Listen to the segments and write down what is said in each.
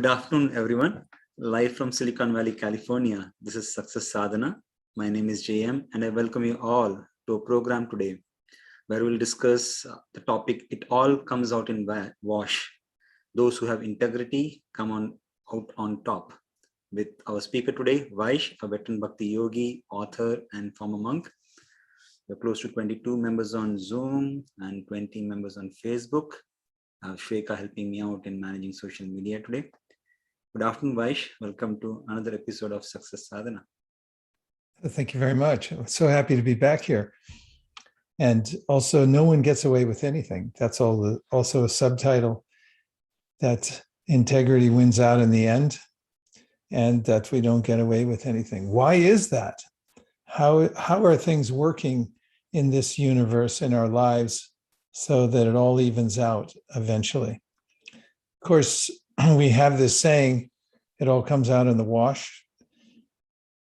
afternoon, everyone. Live from Silicon Valley, California. This is Success Sadhana. My name is JM, and I welcome you all to a program today where we'll discuss the topic, It All Comes Out in Wash. Those who have integrity come out on top. With our speaker today, Vaish, a veteran Bhakti yogi, author, and former monk. We're close to 22 members on Zoom and 20 members on Facebook. Shweka helping me out in managing social media today. Good afternoon, Vaish. Welcome to another episode of Success Sadhana. Thank you very much. I'm so happy to be back here. And also, no one gets away with anything. That's also a subtitle, that integrity wins out in the end, and that we don't get away with anything. Why is that? How are things working in this universe, in our lives, so that it all evens out eventually? Of course, we have this saying, it all comes out in the wash,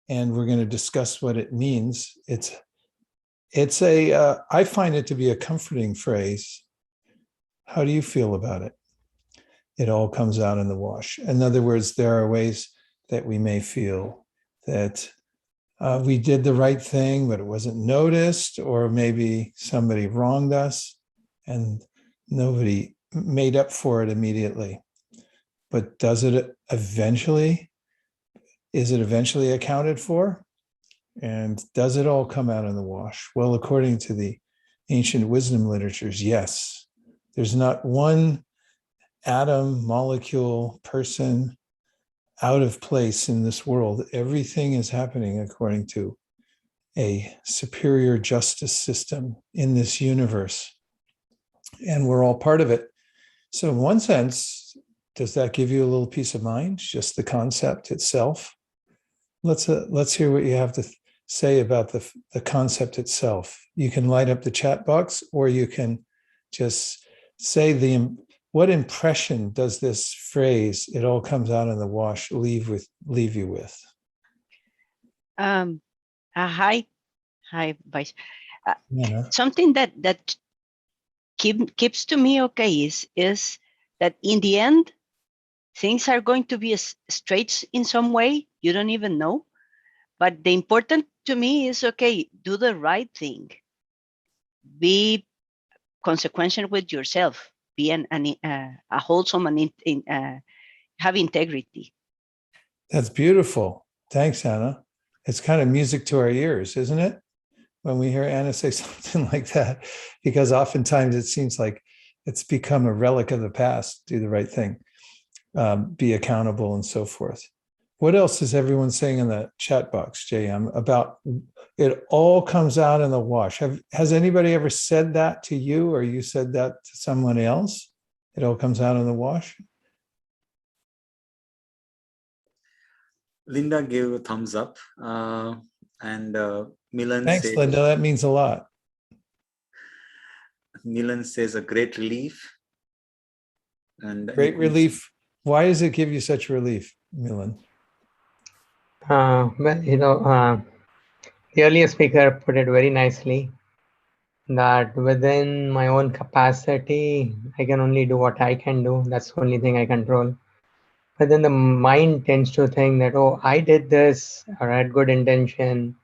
and we're going to discuss what it means. I find it to be a comforting phrase. How do you feel about it? It all comes out in the wash. In other words, there are ways that we may feel that we did the right thing, but it wasn't noticed, or maybe somebody wronged us and nobody made up for it immediately. But is it eventually accounted for? And does it all come out in the wash? Well, according to the ancient wisdom literatures, yes. There's not one atom, molecule, person out of place in this world. Everything is happening according to a superior justice system in this universe. And we're all part of it. So in one sense, does that give you a little peace of mind, just the concept itself? Let's hear what you have to say about the concept itself. You can light up the chat box, or you can just say what impression does this phrase, it all comes out in the wash, leave you with? Hi, Vice. Yeah. Something that keeps to me okay is that in the end, things are going to be straight in some way. You don't even know. But the important to me is, okay, do the right thing. Be consequential with yourself. Be a wholesome and have integrity. That's beautiful. Thanks, Anna. It's kind of music to our ears, isn't it? When we hear Anna say something like that, because oftentimes it seems like it's become a relic of the past. Do the right thing, be accountable, and so forth. What else is everyone saying in the chat box, JM, about it all comes out in the wash? Has anybody ever said that to you, or you said that to someone else? It all comes out in the wash? Linda gave a thumbs up, and Milan Thanks, says, Linda. That means a lot. Milan says a great relief. And Great relief. Why does it give you such relief, Milan? Well, the earlier speaker put it very nicely, that within my own capacity, I can only do what I can do. That's the only thing I control. But then the mind tends to think that, oh, I did this, or I had good intention,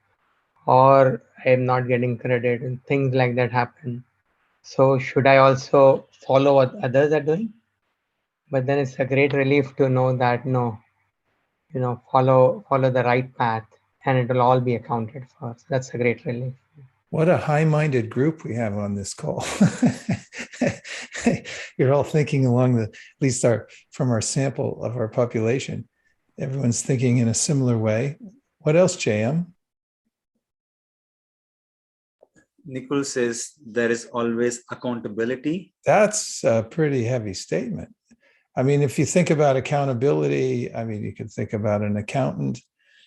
or I am not getting credit, and things like that happen. So should I also follow what others are doing? But then it's a great relief to know that, no, follow the right path, and it will all be accounted for. So that's a great relief. What a high-minded group we have on this call. You're all thinking along at least from our sample of our population. Everyone's thinking in a similar way. What else, JM? Nicole says there is always accountability. That's a pretty heavy statement. I mean, if you think about accountability, you could think about an accountant.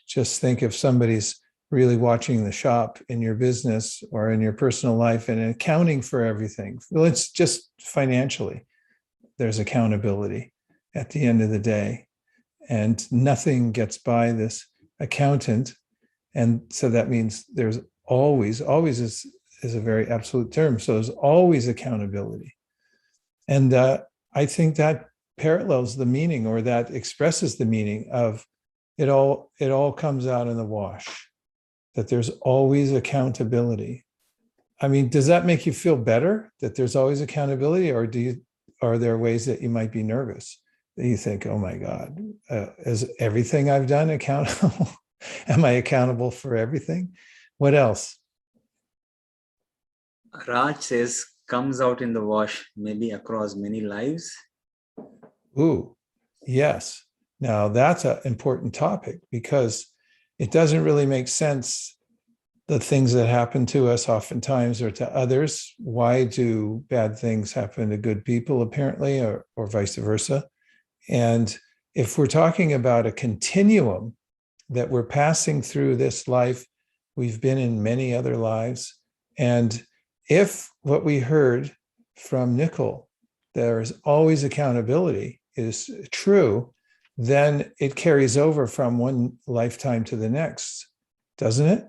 Just think if somebody's really watching the shop in your business or in your personal life and accounting for everything. Well, it's just financially. There's accountability at the end of the day. And nothing gets by this accountant. And so that means there's always is a very absolute term. So there's always accountability. And I think that parallels the meaning, or that expresses the meaning of it all comes out in the wash, that there's always accountability. I mean, does that make you feel better that there's always accountability, or are there ways that you might be nervous that you think, oh my God, is everything I've done accountable? Am I accountable for everything? What else? Raj says comes out in the wash, maybe across many lives. Ooh, yes. Now that's an important topic, because it doesn't really make sense, the things that happen to us oftentimes or to others. Why do bad things happen to good people, apparently, or vice versa? And if we're talking about a continuum, that we're passing through this life, we've been in many other lives. And if what we heard from Nicole, there is always accountability, is true, then it carries over from one lifetime to the next, doesn't it?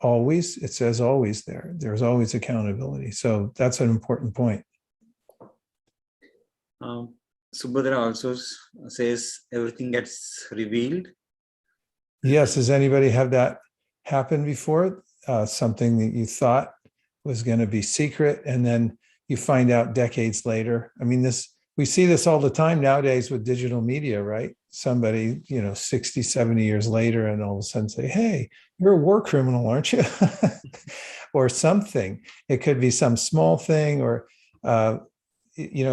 Always, it says always there. There's always accountability. So that's an important point. Subhadra also says everything gets revealed. Yes. Has anybody had that happen before? Something that you thought was going to be secret, and then you find out decades later. I mean, we see this all the time nowadays with digital media, right? Somebody, 60, 70 years later, and all of a sudden say, hey, you're a war criminal, aren't you? Or something. It could be some small thing, or,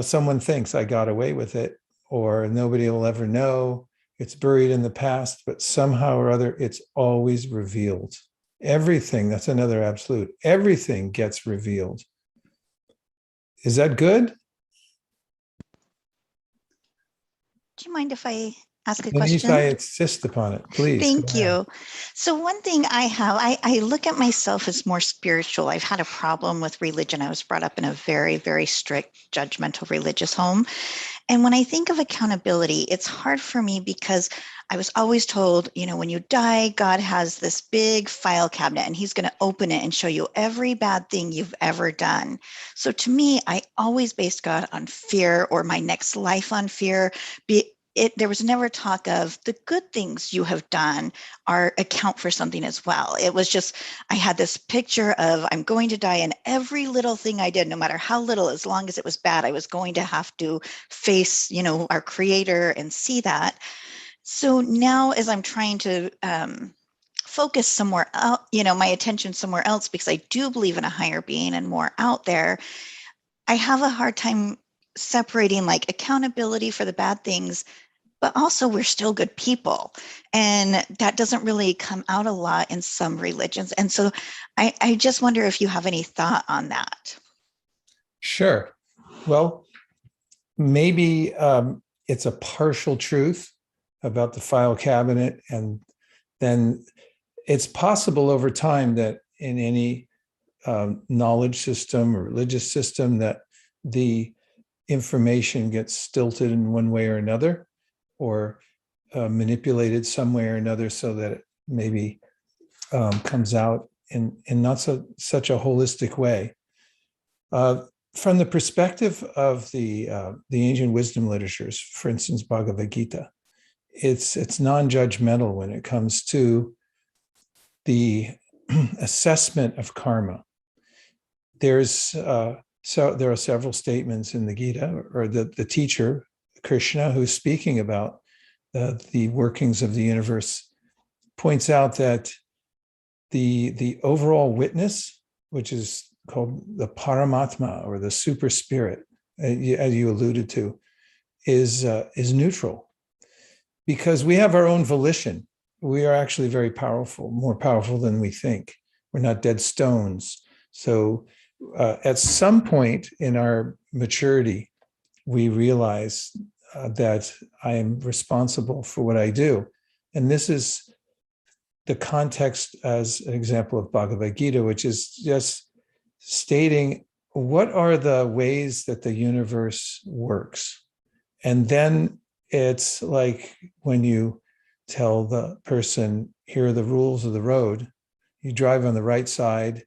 someone thinks I got away with it, or nobody will ever know. It's buried in the past, but somehow or other, it's always revealed. Everything, that's another absolute. Everything gets revealed. Is that good? Do you mind if I ask a Denise, question? I insist upon it, please. Thank you. So one thing I look at myself as more spiritual. I've had a problem with religion. I was brought up in a very, very strict, judgmental religious home. And when I think of accountability, it's hard for me because I was always told, when you die, God has this big file cabinet and he's going to open it and show you every bad thing you've ever done. So to me, I always based God on fear, or my next life on fear. There was never talk of the good things you have done are account for something as well. It was just, I had this picture of I'm going to die, and every little thing I did, no matter how little, as long as it was bad, I was going to have to face, our creator and see that. So now as I'm trying to focus somewhere else, my attention somewhere else, because I do believe in a higher being and more out there, I have a hard time separating like accountability for the bad things, but also we're still good people. And that doesn't really come out a lot in some religions. And so I just wonder if you have any thought on that. Sure. Well, maybe it's a partial truth about the file cabinet. And then it's possible over time that in any knowledge system or religious system that the information gets stilted in one way or another, or manipulated some way or another, so that it maybe comes out in not such a holistic way. From the perspective of the ancient wisdom literatures, for instance, Bhagavad Gita, it's non-judgmental when it comes to the assessment of karma. There are several statements in the Gita, or the teacher, Krishna, who's speaking about the workings of the universe, points out that the overall witness, which is called the Paramatma, or the super spirit, as you alluded to, is neutral, because we have our own volition. We are actually very powerful, more powerful than we think. We're not dead stones. So at some point in our maturity, we realize that I am responsible for what I do. And this is the context as an example of Bhagavad Gita, which is just stating what are the ways that the universe works. And then it's like when you tell the person, here are the rules of the road, you drive on the right side,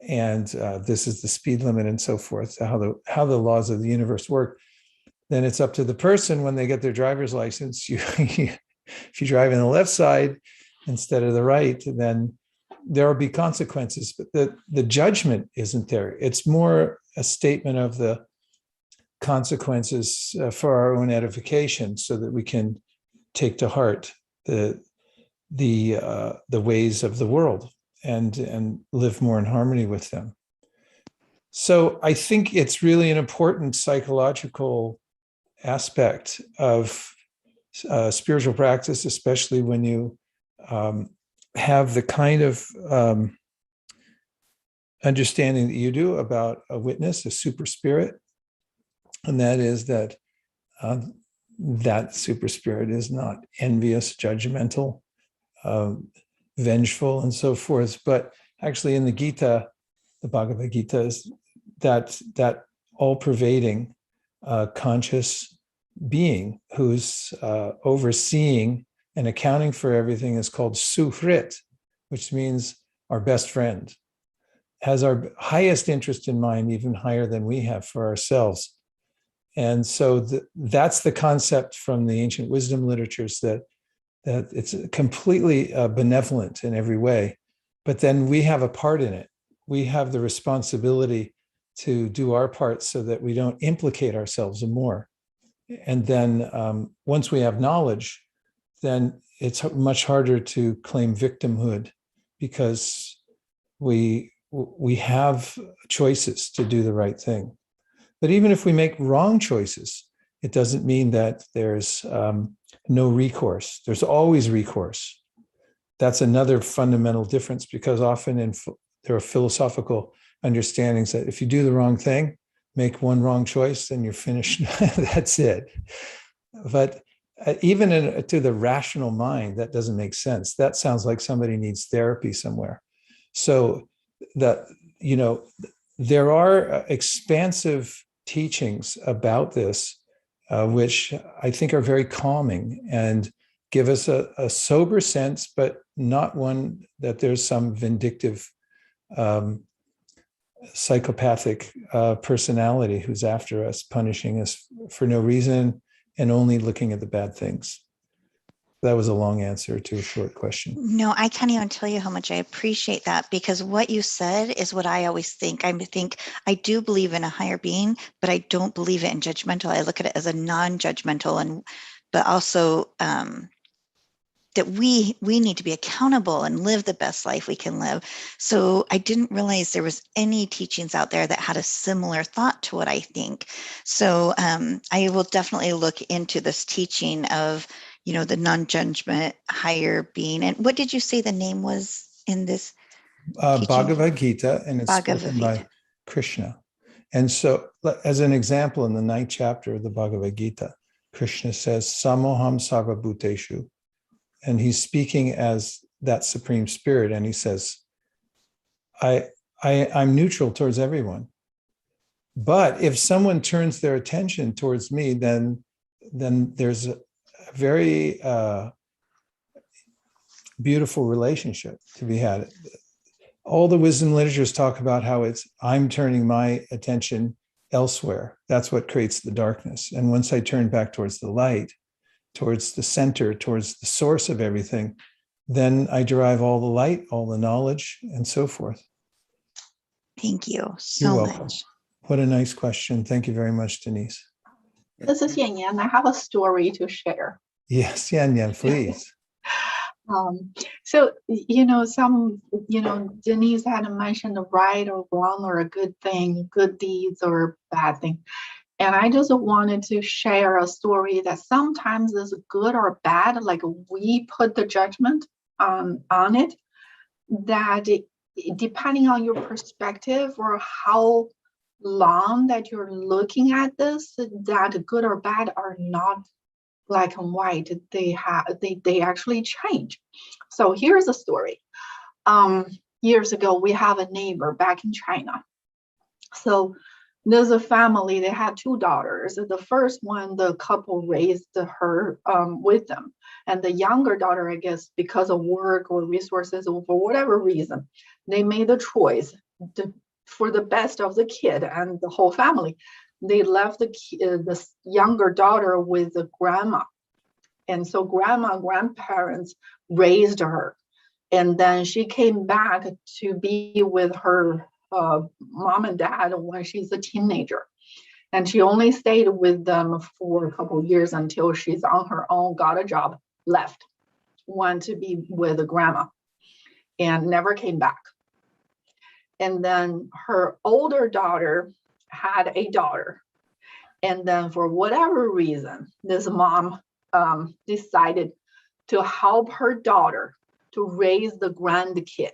and this is the speed limit and so forth, how the laws of the universe work. then it's up to the person when they get their driver's license. If you drive in the left side instead of the right, then there will be consequences, but the judgment isn't there. It's more a statement of the consequences for our own edification, so that we can take to heart the ways of the world and live more in harmony with them. So I think it's really an important psychological aspect of spiritual practice, especially when you have the kind of understanding that you do about a witness, a super spirit, and that is that that super spirit is not envious, judgmental, vengeful, and so forth. But actually, in the Gita, the Bhagavad Gita, is that all-pervading conscious being who's overseeing and accounting for everything is called Suhrit, which means our best friend, has our highest interest in mind, even higher than we have for ourselves. And so that's the concept from the ancient wisdom literatures, that it's completely benevolent in every way. But then we have a part in it. We have the responsibility to do our part so that we don't implicate ourselves more. And then once we have knowledge, then it's much harder to claim victimhood, because we have choices to do the right thing. But even if we make wrong choices, it doesn't mean that there's no recourse. There's always recourse. That's another fundamental difference, because often there are philosophical understandings that if you do the wrong thing, make one wrong choice, then you're finished. That's it. But even to the rational mind, that doesn't make sense. That sounds like somebody needs therapy somewhere. So that, there are expansive teachings about this, which I think are very calming and give us a sober sense, but not one that there's some vindictive psychopathic personality who's after us, punishing us for no reason and only looking at the bad things. That was a long answer to a short question. No, I can't even tell you how much I appreciate that, because what you said is what I always think. I think I do believe in a higher being, but I don't believe it in judgmental. I look at it as a non-judgmental, but also that we need to be accountable and live the best life we can live. So I didn't realize there was any teachings out there that had a similar thought to what I think. So I will definitely look into this teaching of, the non-judgment higher being. And what did you say the name was in this? Bhagavad Gita, and it's spoken by Krishna. And so, as an example, in the 9th chapter of the Bhagavad Gita, Krishna says, Samoham sarvabhuteshu. And he's speaking as that supreme spirit. And he says, I'm neutral towards everyone. But if someone turns their attention towards me, then there's a very beautiful relationship to be had. All the wisdom literatures talk about how I'm turning my attention elsewhere. That's what creates the darkness. And once I turn back towards the light, towards the center, towards the source of everything, then I derive all the light, all the knowledge, and so forth. Thank you so You're welcome. much. What a nice question. Thank you very much, Denise. This is Yan Yan. I have a story to share. Yes, Yan Yan, please. So, Denise had mentioned a right or wrong or a good thing, good deeds or bad thing. And I just wanted to share a story that sometimes is good or bad, like we put the judgment on it, that depending on your perspective or how long that you're looking at this, that good or bad are not black and white. They actually change. So here's a story. Years ago, we have a neighbor back in China. So there's a family, they had 2 daughters. The first one, the couple raised her with them. And the younger daughter, I guess, because of work or resources or for whatever reason, they made the choice for the best of the kid and the whole family they left the younger daughter with the grandma. And so grandma and grandparents raised her. And then she came back to be with her mom and dad when she's a teenager. And she only stayed with them for a couple of years until she's on her own, got a job, left, went to be with a grandma, and never came back. And then her older daughter had a daughter. And then for whatever reason, this mom decided to help her daughter to raise the grandkid.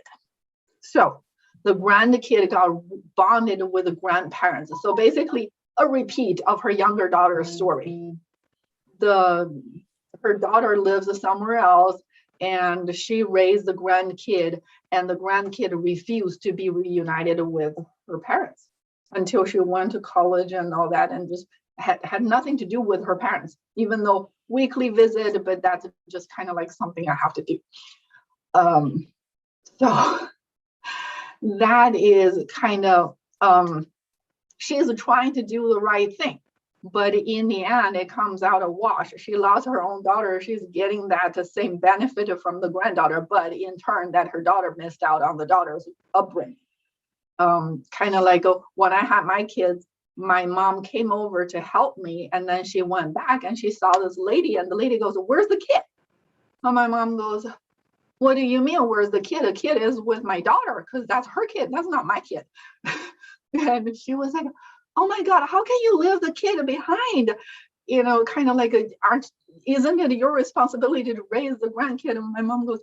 So the grandkid got bonded with the grandparents. So basically a repeat of her younger daughter's story. Her daughter lives somewhere else, and she raised the grandkid, and the grandkid refused to be reunited with her parents until she went to college and all that, and just had nothing to do with her parents, even though weekly visit, but that's just kind of like something I have to do. So that is kind of, she's trying to do the right thing, but in the end, it comes out a wash. She lost her own daughter. She's getting that the same benefit from the granddaughter, but in turn that her daughter missed out on the daughter's upbringing. Kind of like when I had my kids, my mom came over to help me, and then she went back and she saw this lady, and the lady goes, "Where's the kid?" And my mom goes, "What do you mean, where's the kid? A kid is with my daughter, because that's her kid. That's not my kid." And she was like, "Oh my God, how can you leave the kid behind? You know, kind of like, isn't it your responsibility to raise the grandkid?" And my mom goes,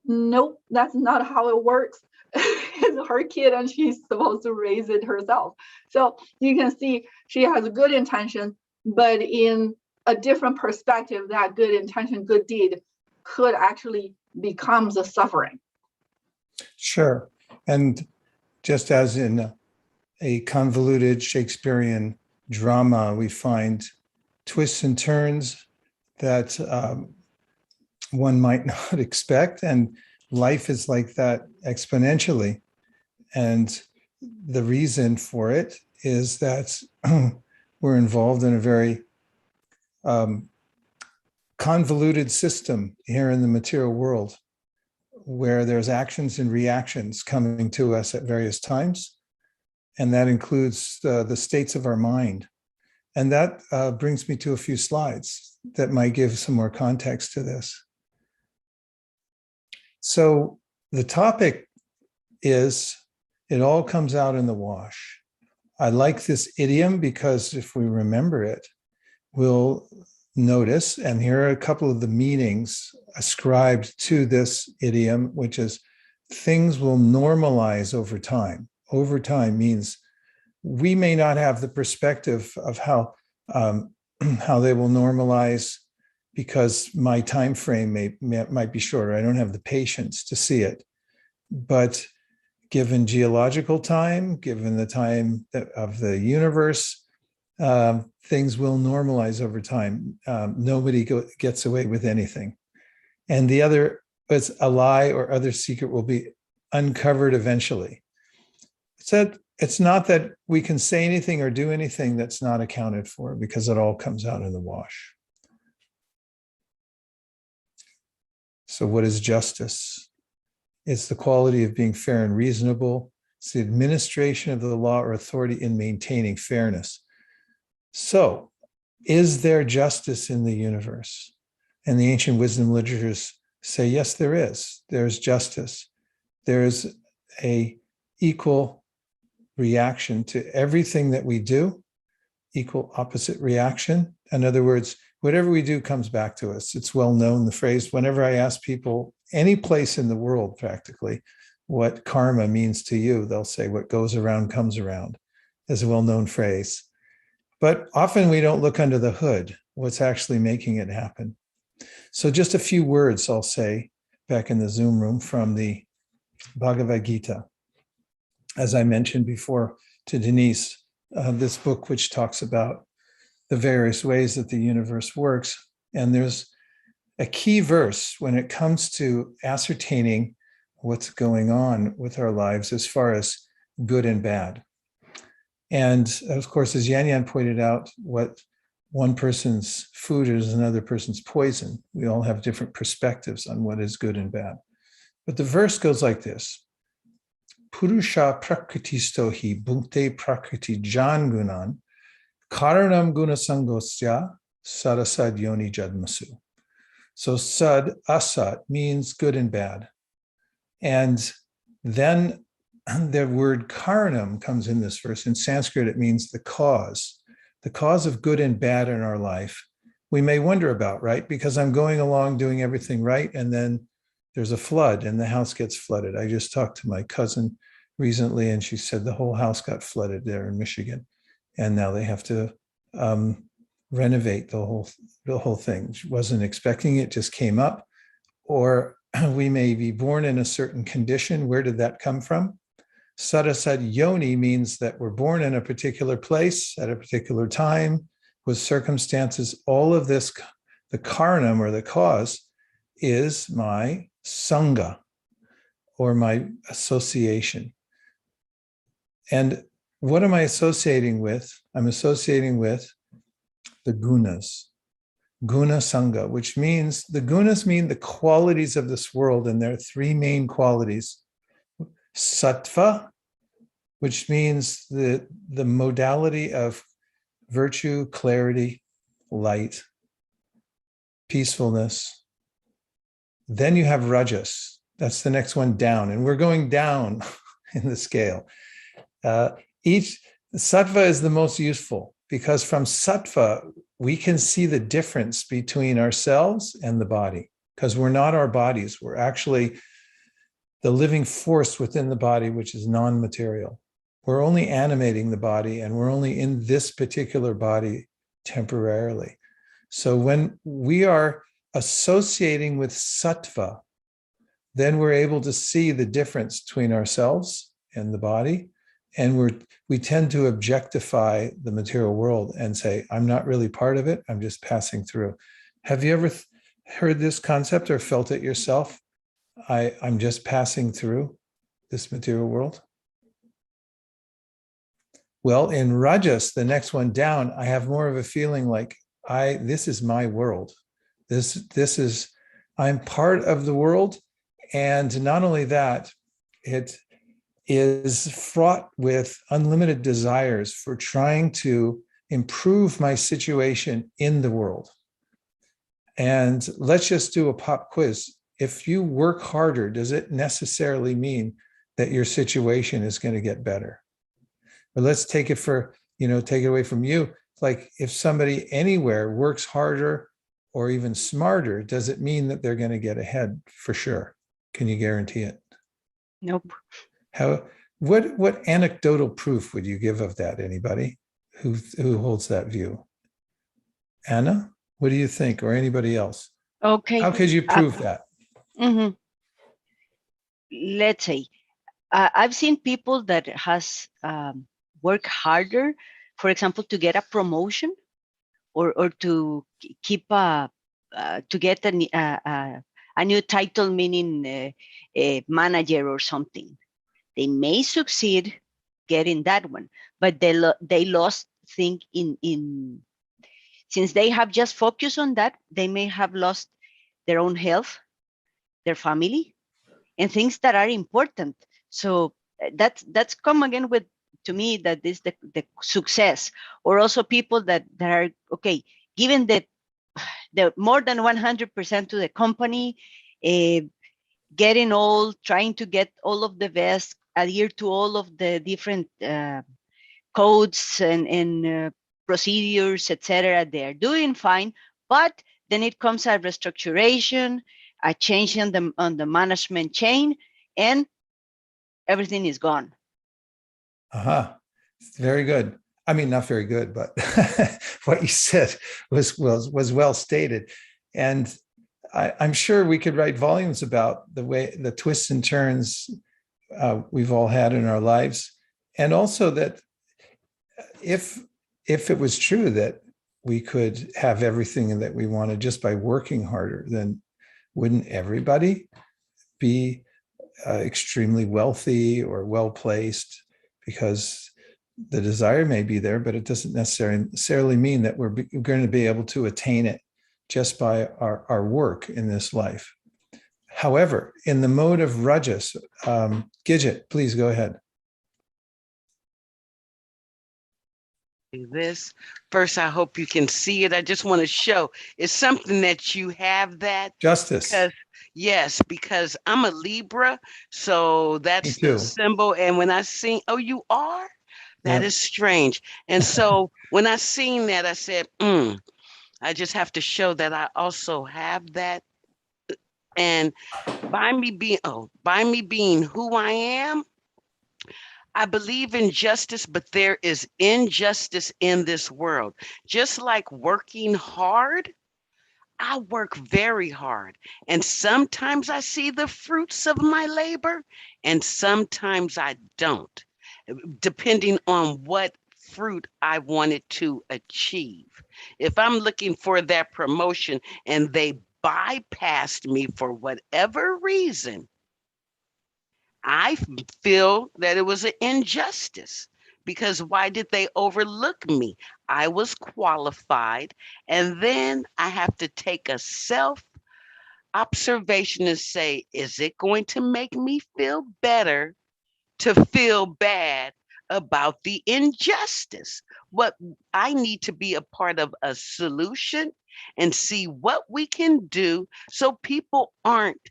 "Nope, that's not how it works. It's her kid and she's supposed to raise it herself." So you can see she has a good intention, but in a different perspective, that good intention, good deed could actually become the suffering. Sure. And just as in a convoluted Shakespearean drama, we find twists and turns that one might not expect. And life is like that exponentially. And the reason for it is that we're involved in a very convoluted system here in the material world, where there's actions and reactions coming to us at various times. And that includes the states of our mind. And that brings me to a few slides that might give some more context to this. So the topic is, it all comes out in the wash. I like this idiom because if we remember it, we'll notice, and here are a couple of the meanings ascribed to this idiom, which is things will normalize over time. Over time means we may not have the perspective of how they will normalize because my time frame might be shorter. I don't have the patience to see it. But given geological time, given the time of the universe, things will normalize over time. Nobody gets away with anything. And the other is a lie or other secret will be uncovered eventually. So it's not that we can say anything or do anything that's not accounted for, because it all comes out in the wash. So what is justice? It's the quality of being fair and reasonable. It's the administration of the law or authority in maintaining fairness. So, is there justice in the universe? And the ancient wisdom literatures say, yes, there is. There's justice. There's an equal reaction to everything that we do, equal opposite reaction. In other words, whatever we do comes back to us. It's well known, the phrase, whenever I ask people, any place in the world practically, what karma means to you, they'll say, what goes around comes around, is a well-known phrase. But often we don't look under the hood, what's actually making it happen. So just a few words I'll say back in the Zoom room from the Bhagavad Gita. As I mentioned before to Denise, this book which talks about the various ways that the universe works. And there's a key verse when it comes to ascertaining what's going on with our lives as far as good and bad. And of course, as Yan Yan pointed out, what one person's food is another person's poison. We all have different perspectives on what is good and bad. But the verse goes like this. Purusha prakritisto hi bhukte prakriti jan gunan karanam guna sangosya sarasad yoni jadmasu. So sad, asat means good and bad. And then the word karanam comes in this verse. In Sanskrit, it means the cause of good and bad in our life. We may wonder about, right? Because I'm going along doing everything right, and then there's a flood and the house gets flooded. I just talked to my cousin recently, and she said the whole house got flooded there in Michigan, and now they have to renovate the whole thing. She wasn't expecting it, just came up. Or we may be born in a certain condition. Where did that come from? Sarasad yoni means that we're born in a particular place at a particular time with circumstances. All of this, the karanam or the cause, is my sangha or my association. And what am I associating with? I'm associating with the gunas, guna sangha, which means the gunas mean the qualities of this world. And there are three main qualities. Sattva, which means the modality of virtue, clarity, light, peacefulness. Then you have rajas. That's the next one down. And we're going down in the scale. Each sattva is the most useful because from sattva, we can see the difference between ourselves and the body because we're not our bodies. We're actually the living force within the body, which is non-material. We're only animating the body and we're only in this particular body temporarily. So when we are associating with sattva, then we're able to see the difference between ourselves and the body. And we tend to objectify the material world and say, I'm not really part of it. I'm just passing through. Have you ever heard this concept or felt it yourself? I'm just passing through this material world. Well, in Rajas, the next one down, I have more of a feeling like this is my world. I'm part of the world. And not only that, it is fraught with unlimited desires for trying to improve my situation in the world. And let's just do a pop quiz. If you work harder, does it necessarily mean that your situation is going to get better? But let's take it take it away from you. Like if somebody anywhere works harder or even smarter, does it mean that they're going to get ahead for sure? Can you guarantee it? Nope. What anecdotal proof would you give of that? Anybody who holds that view? Anna, what do you think, or anybody else? Okay. How could you prove that? Mm-hmm. Let's say I've seen people that has work harder, for example, to get a promotion or to keep to get a new title, meaning a manager or something. They may succeed getting that one, but they lost thing in since they have just focused on that, they may have lost their own health, their family, and things that are important. So that's come again with, to me, that is the success. Or also people that are, okay, given the more than 100% to the company, getting all, trying to get all of the best, adhere to all of the different codes and procedures, etc. They're doing fine, but then it comes a restructuration, a change on the management chain, and everything is gone. Very good. I mean, not very good, but what you said was well stated. And I'm sure we could write volumes about the twists and turns we've all had in our lives. And also that if it was true that we could have everything that we wanted just by working harder, then wouldn't everybody be extremely wealthy or well-placed? Because The desire may be there, but it doesn't necessarily mean that we're going to be able to attain it just by our work in this life. However, in the mode of rajas, Gidget, please go ahead. This first, I hope you can see it. I just want to show it's something that you have that Justice. because yes, because I'm a Libra, so that's Me too. the symbol. And when I seen, oh, you are? That Yeah. is strange. And so when I seen that, I said, I just have to show that I also have that. And by me being who I am, I believe in justice, but there is injustice in this world. Just like working hard, I work very hard. And sometimes I see the fruits of my labor, and sometimes I don't, depending on what fruit I wanted to achieve. If I'm looking for that promotion and they bypassed me for whatever reason, I feel that it was an injustice because why did they overlook me? I was qualified. And then I have to take a self observation and say, is it going to make me feel better to feel bad about the injustice? What I need to be a part of a solution and see what we can do so people aren't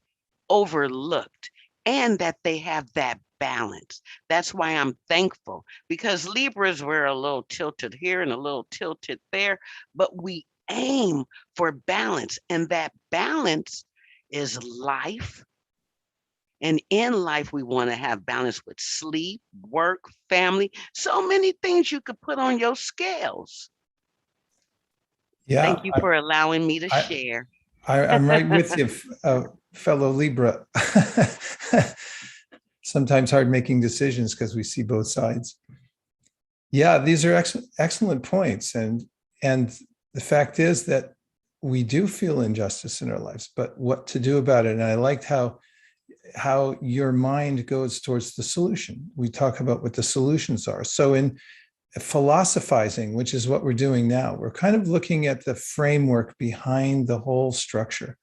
overlooked and that they have that balance. That's why I'm thankful because Libras were a little tilted here and a little tilted there, but we aim for balance, and that balance is life. And in life, we want to have balance with sleep, work, family, so many things you could put on your scales. Yeah. Thank you for allowing me to share. I'm right with you, fellow Libra. Sometimes hard making decisions because we see both sides. Yeah, these are excellent points. And the fact is that we do feel injustice in our lives, but what to do about it? And I liked how your mind goes towards the solution. We talk about what the solutions are. So in philosophizing, which is what we're doing now, we're kind of looking at the framework behind the whole structure.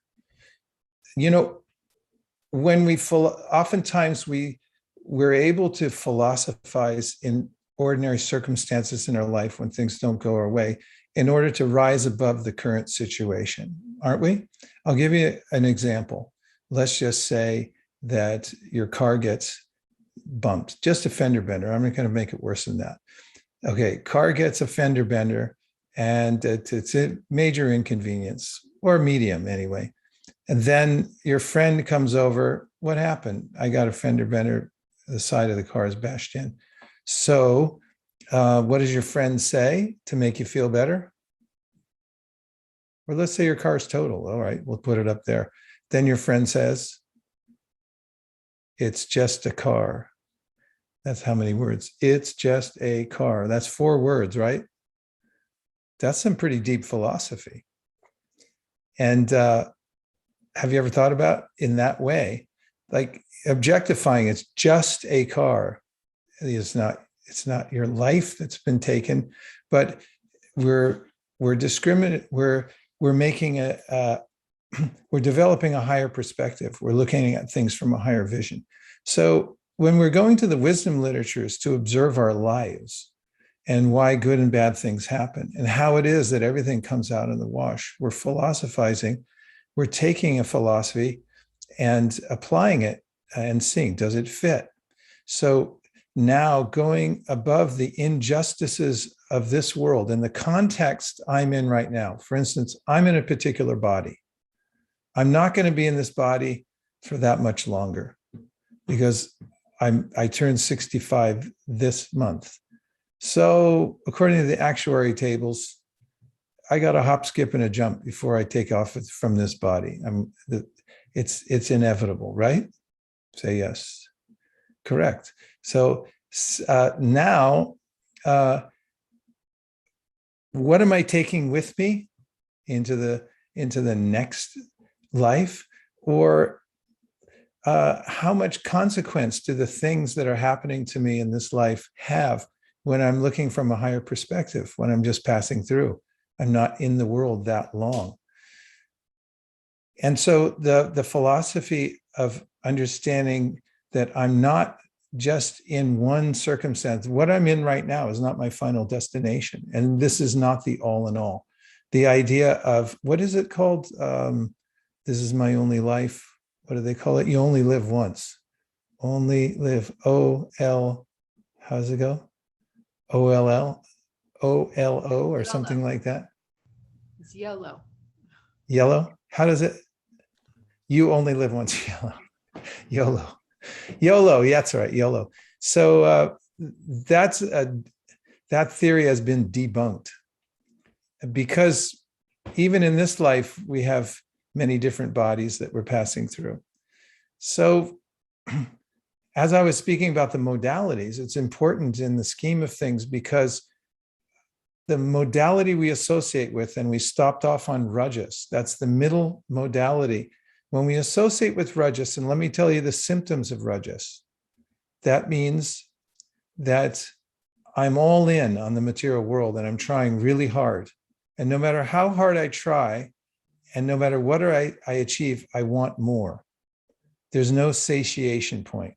You know, when oftentimes we're able to philosophize in ordinary circumstances in our life when things don't go our way in order to rise above the current situation, aren't we? I'll give you an example. Let's just say that your car gets bumped, just a fender bender. I'm not going to make it worse than that. Okay, car gets a fender bender and it's a major inconvenience, or medium anyway. And then your friend comes over. What happened? I got a fender bender. The side of the car is bashed in. So what does your friend say to make you feel better? Or let's say your car's total. All right, we'll put it up there. Then your friend says, it's just a car. That's how many words? It's just a car. That's 4 words, right? That's some pretty deep philosophy. And have you ever thought about in that way, like objectifying it's just a car? It's not your life that's been taken, but we're discriminate. We're making we're developing a higher perspective. We're looking at things from a higher vision. So when we're going to the wisdom literatures to observe our lives and why good and bad things happen and how it is that everything comes out in the wash, we're philosophizing. We're taking a philosophy and applying it and seeing, does it fit? So now going above the injustices of this world in the context I'm in right now. For instance, I'm in a particular body. I'm not going to be in this body for that much longer because I turned 65 this month. So according to the actuary tables, I got a hop, skip, and a jump before I take off from this body. It's inevitable, right? Say yes. Correct. So now, what am I taking with me into the next life? Or how much consequence do the things that are happening to me in this life have when I'm looking from a higher perspective, when I'm just passing through. I'm not in the world that long. And so the philosophy of understanding that I'm not just in one circumstance, what I'm in right now is not my final destination. And this is not the all in all. The idea of, what is it called? This is my only life. What do they call it? You only live once. Only live. O-L, how's it go? O-L-L, O-L-O or something like that. It's yellow. Yellow? How does it? You only live once. Yellow. YOLO. YOLO. Yeah, that's right. YOLO. So that theory has been debunked, because even in this life, we have many different bodies that we're passing through. So as I was speaking about the modalities, it's important in the scheme of things, because the modality we associate with, and we stopped off on Rajas, that's the middle modality. When we associate with Rajas, and let me tell you the symptoms of Rajas, that means that I'm all in on the material world and I'm trying really hard. And no matter how hard I try, and no matter what I achieve, I want more. There's no satiation point.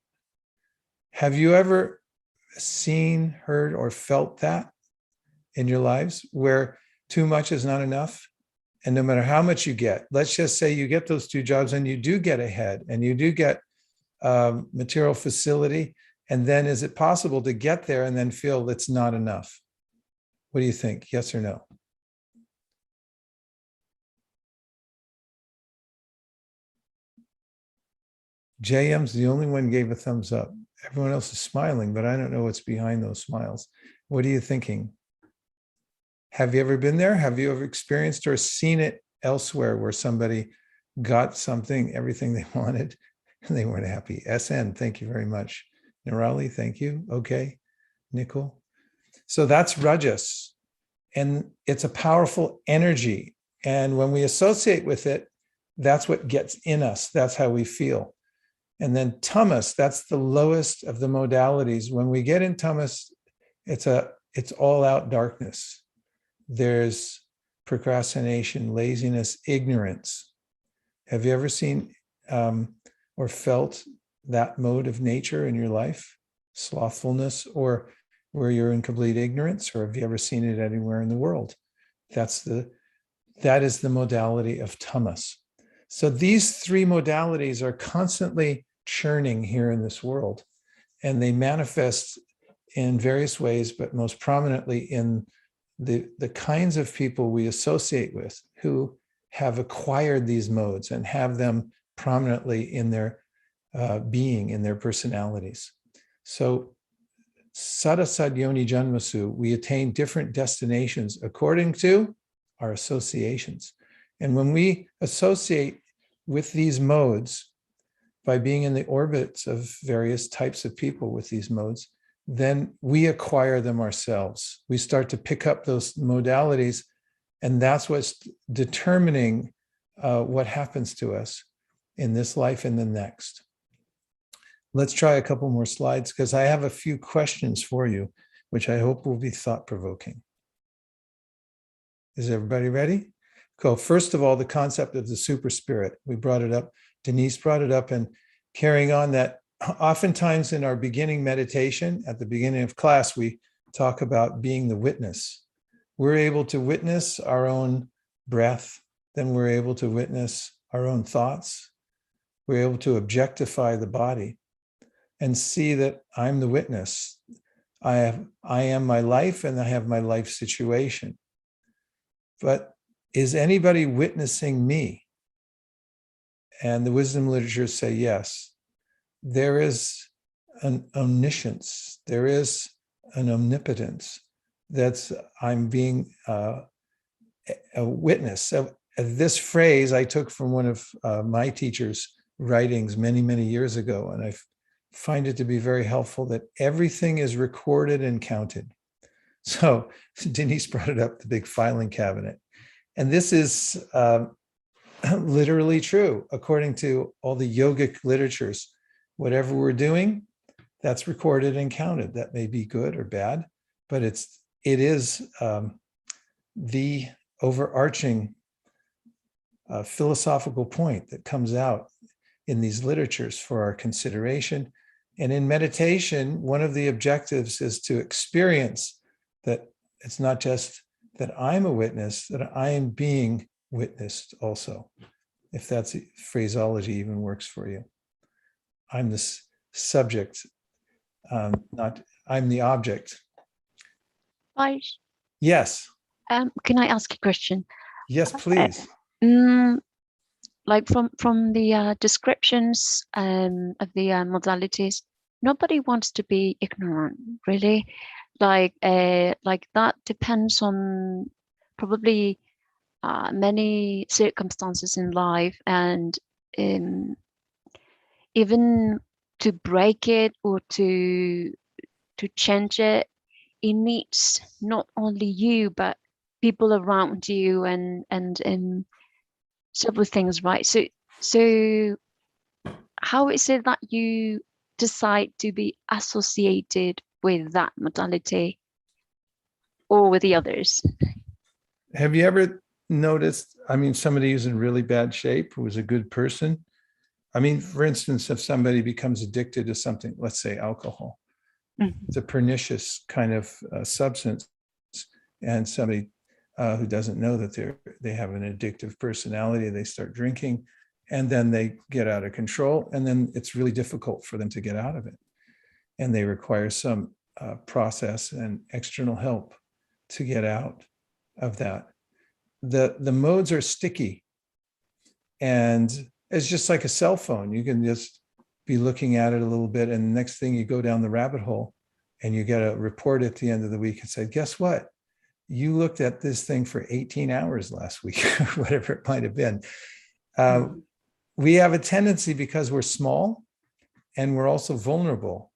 Have you ever seen, heard, or felt that in your lives, where too much is not enough? And no matter how much you get, let's just say you get those 2 jobs and you do get ahead and you do get material facility. And then is it possible to get there and then feel it's not enough? What do you think? Yes or no? JM's the only one who gave a thumbs up. Everyone else is smiling, but I don't know what's behind those smiles. What are you thinking? Have you ever been there? Have you ever experienced or seen it elsewhere where somebody got something, everything they wanted, and they weren't happy? SN, thank you very much. Nirali, thank you. Okay. Nicole. So that's Rajas. And it's a powerful energy. And when we associate with it, that's what gets in us. That's how we feel. And then tamas, that's the lowest of the modalities. When we get in tamas, it's all out darkness. There's procrastination, laziness, ignorance. Have you ever seen or felt that mode of nature in your life? Slothfulness, or where you're in complete ignorance, or have you ever seen it anywhere in the world? That is the modality of tamas. So these 3 modalities are constantly churning here in this world, and they manifest in various ways, but most prominently in the kinds of people we associate with who have acquired these modes and have them prominently in their being, in their personalities. So Sadasad Yoni Janmasu, we attain different destinations according to our associations. And when we associate with these modes by being in the orbits of various types of people with these modes, then we acquire them ourselves. We start to pick up those modalities, and that's what's determining what happens to us in this life and the next. Let's try a couple more slides, because I have a few questions for you, which I hope will be thought-provoking. Is everybody ready? Cool. First of all, the concept of the super spirit. We brought it up. Denise brought it up, and carrying on that, oftentimes in our beginning meditation, at the beginning of class, we talk about being the witness. We're able to witness our own breath, then we're able to witness our own thoughts. We're able to objectify the body and see that I'm the witness. I am my life, and I have my life situation. But is anybody witnessing me? And the wisdom literatures say yes. There is an omniscience, there is an omnipotence that's I'm being a witness. So this phrase I took from one of my teacher's writings many, many years ago, and I find it to be very helpful, that everything is recorded and counted. So Denise brought it up, the big filing cabinet. And this is literally true, according to all the yogic literatures. Whatever we're doing, that's recorded and counted. That may be good or bad, but it is the overarching philosophical point that comes out in these literatures for our consideration. And in meditation, one of the objectives is to experience that it's not just that I'm a witness, that I am being witnessed also, if that's phraseology even works for you. I'm the subject, not I'm the object. Right. Yes. Can I ask a question? Yes, please. Like from the descriptions of the modalities, nobody wants to be ignorant, really. Like that depends on probably many circumstances in life, and even to break it or to change it, it needs not only you but people around you and several things, right? So how is it that you decide to be associated with that modality or with the others? Have you ever noticed, I mean, somebody who's in really bad shape, who is a good person? I mean, for instance, if somebody becomes addicted to something, let's say alcohol, it's a pernicious kind of substance, and somebody who doesn't know that they have an addictive personality, they start drinking, and then they get out of control, and then it's really difficult for them to get out of it, and they require some process and external help to get out of that. The modes are sticky, and it's just like a cell phone. You can just be looking at it a little bit, and the next thing you go down the rabbit hole, and you get a report at the end of the week and say, guess what? You looked at this thing for 18 hours last week, or whatever it might have been. We have a tendency, because we're small and we're also vulnerable,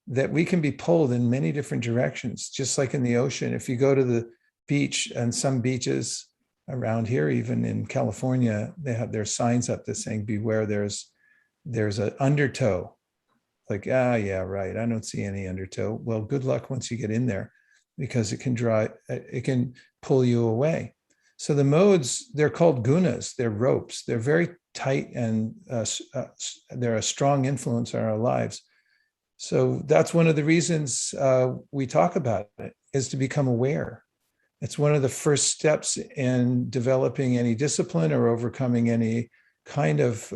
that we can be pulled in many different directions, just like in the ocean. If you go to the beach, and some beaches around here, even in California, they have their signs up that saying, beware, there's an undertow. Like, yeah, right, I don't see any undertow. Well, good luck once you get in there, because it can pull you away. So the modes, they're called gunas, they're ropes. They're very tight, and they're a strong influence on our lives. So that's one of the reasons we talk about it, is to become aware. It's one of the first steps in developing any discipline or overcoming any kind of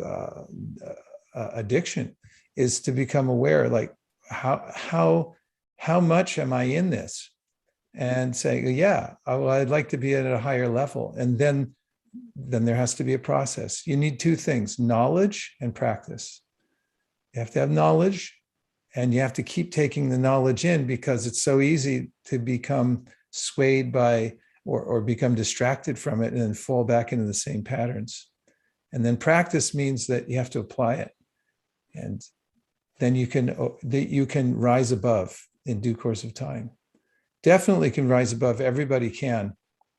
addiction, is to become aware, like how much am I in this? And say, yeah, well, I'd like to be at a higher level. And then there has to be a process. You need two things: knowledge and practice. You have to have knowledge, and you have to keep taking the knowledge in, because it's so easy to become swayed by or become distracted from it and then fall back into the same patterns. And then practice means that you have to apply it. And then you can rise above in due course of time. Definitely can rise above. Everybody can.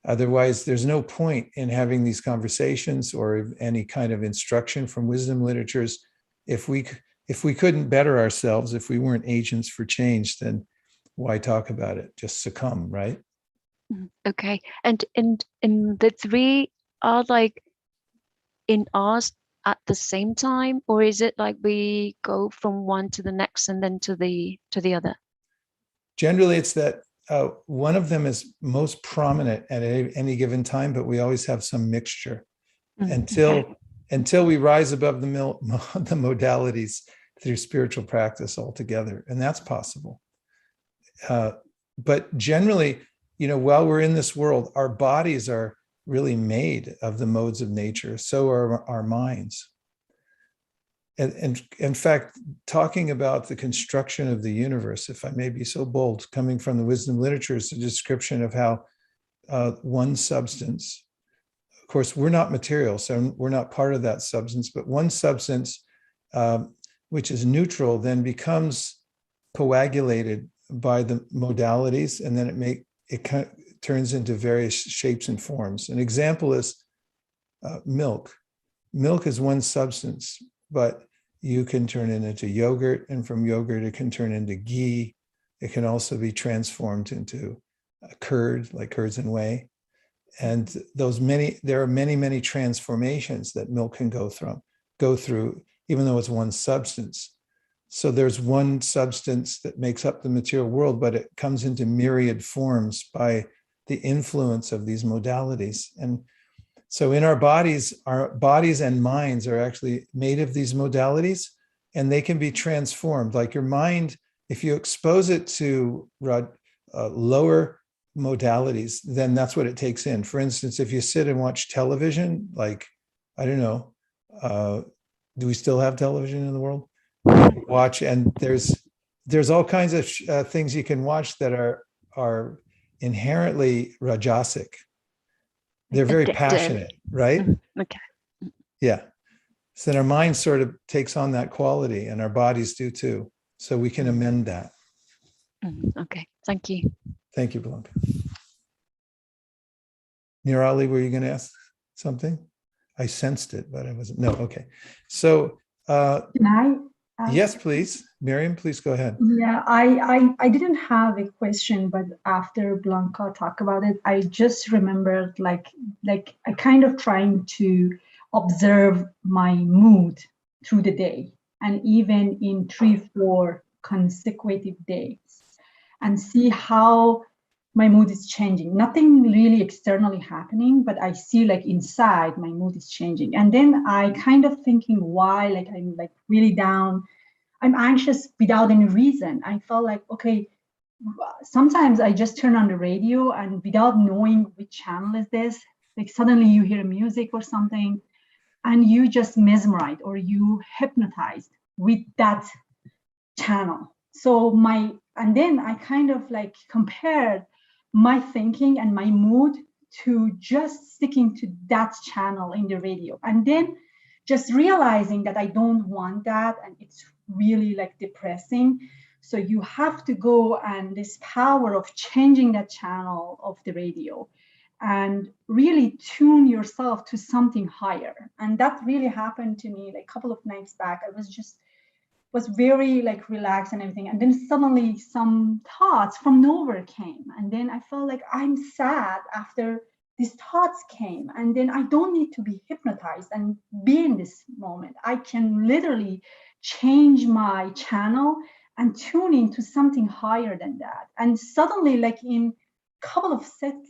Otherwise, there's no point in having these conversations or any kind of instruction from wisdom literatures. If we couldn't better ourselves, if we weren't agents for change, then why talk about it? Just succumb, right? Okay. And the three are like in us at the same time, or is it like we go from one to the next and then to the other? Generally, it's that one of them is most prominent at any given time, but we always have some mixture until we rise above the modalities through spiritual practice altogether. And that's possible. But generally, while we're in this world, our bodies are really made of the modes of nature. So are our minds. And in fact, talking about the construction of the universe, if I may be so bold, coming from the wisdom literature, is a description of how one substance, of course, we're not material, so we're not part of that substance, but one substance, which is neutral, then becomes coagulated by the modalities, and then it turns into various shapes and forms. An example is milk. Milk is one substance, but you can turn it into yogurt, and from yogurt it can turn into ghee, It can also be transformed into a curd, like curds and whey. And there are many transformations that milk can go through, even though it's one substance. So there's one substance that makes up the material world, but it comes into myriad forms by the influence of these modalities. And so in our bodies and minds are actually made of these modalities, and they can be transformed. Like your mind, if you expose it to lower modalities, then that's what it takes in. For instance, if you sit and watch television, like, I don't know, do we still have television in the world? Watch, and there's all kinds of things you can watch that are inherently rajasic. They're very passionate, right? Okay. Yeah. So then our mind sort of takes on that quality, and our bodies do too. So we can amend that. Okay, thank you. Thank you, Blanca. Nirali, were you going to ask something? I sensed it, but I wasn't. No, okay. So Can I? yes, please. Miriam, please go ahead. Yeah, I didn't have a question, but after Blanca talked about it, I just remembered like I kind of trying to observe my mood through the day, and even in 3-4 consecutive days, and see how my mood is changing. Nothing really externally happening, but I see like inside my mood is changing. And then I kind of thinking why, like I'm like really down, I'm anxious without any reason. I felt like, okay, sometimes I just turn on the radio and without knowing which channel is this, like suddenly you hear music or something and you just mesmerized or you hypnotized with that channel. So and then I kind of like compared my thinking and my mood to just sticking to that channel in the radio. And then just realizing that I don't want that, and it's really like depressing. So you have to go, and this power of changing that channel of the radio and really tune yourself to something higher. And that really happened to me like a couple of nights back. I was very like relaxed and everything, and then suddenly some thoughts from nowhere came, and then I felt like I'm sad after these thoughts came, and then I don't need to be hypnotized and be in this moment. I can literally change my channel and tune into something higher than that, and suddenly like in a couple of